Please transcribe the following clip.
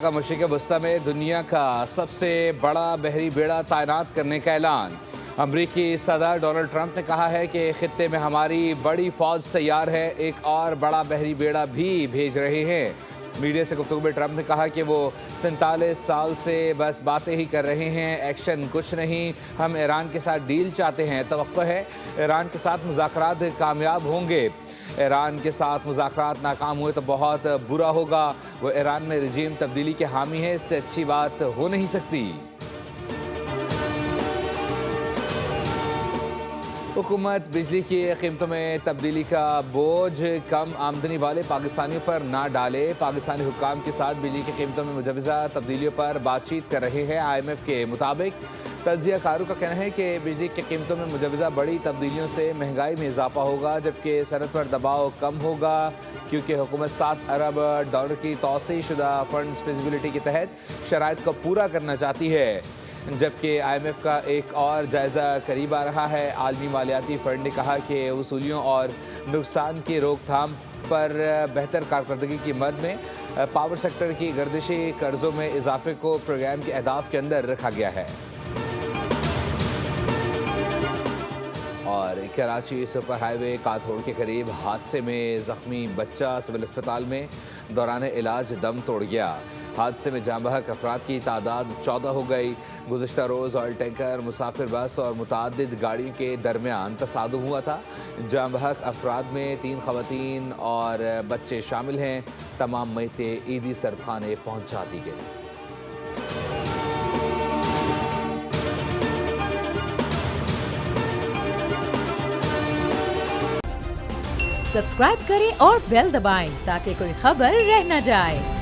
का मशरिक़ वस्ती में दुनिया का सबसे बड़ा बहरी बेड़ा तैनात करने का ऐलान। अमरीकी सदर डोनाल्ड ट्रंप ने कहा है कि खित्ते में हमारी बड़ी फौज तैयार है, एक और बड़ा बहरी बेड़ा भी भेज रहे हैं। मीडिया से गुफ्तगू में ट्रंप ने कहा कि वो 47 साल से बस बातें ही कर रहे हैं, एक्शन कुछ नहीं। हम ईरान के साथ डील चाहते हैं, तवक्को है ईरान के साथ मुज़ाकरात कामयाब होंगे। ईरान के साथ मुज़ाकरात नाकाम हुए तो बहुत बुरा होगा। वो ईरान में रजीम तब्दीली के हामी है, इससे अच्छी बात हो नहीं सकती। हुकूमत बिजली की कीमतों में तब्दीली का बोझ कम आमदनी वाले पाकिस्तानियों पर ना डाले। पाकिस्तानी हुक्काम के साथ बिजली की कीमतों में मुजवज़ा तब्दीलियों पर बातचीत कर रहे हैं। IMF के मुताबिक तज्ज़ियाकारों का कहना है कि बिजली की कीमतों में मुजवज़ा बड़ी तब्दीलियों से महंगाई में इजाफा होगा, जबकि सनत पर दबाव कम होगा, क्योंकि हुकूमत $7 अरब की तौसीह शुदा फंड्स फिजिबिलिटी के तहत शराइत को पूरा करना चाहती है। जबकि IMF का एक और जायज़ा करीब आ रहा है। आलमी मालियाती फ़ंड ने कहा कि वसूलियों और नुकसान की रोकथाम पर बेहतर कारकर्दगी की मद में पावर सेक्टर की गर्दिशी कर्ज़ों में इजाफे को प्रोग्राम के अहदाफ के अंदर रखा गया है। और कराची सुपर हाईवे काथोड़ के करीब हादसे में ज़ख्मी बच्चा सिविल अस्पताल में दौरान इलाज दम तोड़ गया। हादसे में जाँ बहक अफराद की तादाद 14 हो गई। गुज़िश्ता रोज़ ऑयल टैंकर, मुसाफिर बस और मुतअद्दिद गाड़ियों के दरमियान तसादुम हुआ था। जाँ बहक अफराद में 3 ख़वातीन और बच्चे शामिल हैं। तमाम मैतें ईदी सरखाने पहुँचा दी गई। सब्सक्राइब करें और बेल दबाएं ताकि कोई खबर रह न जाए।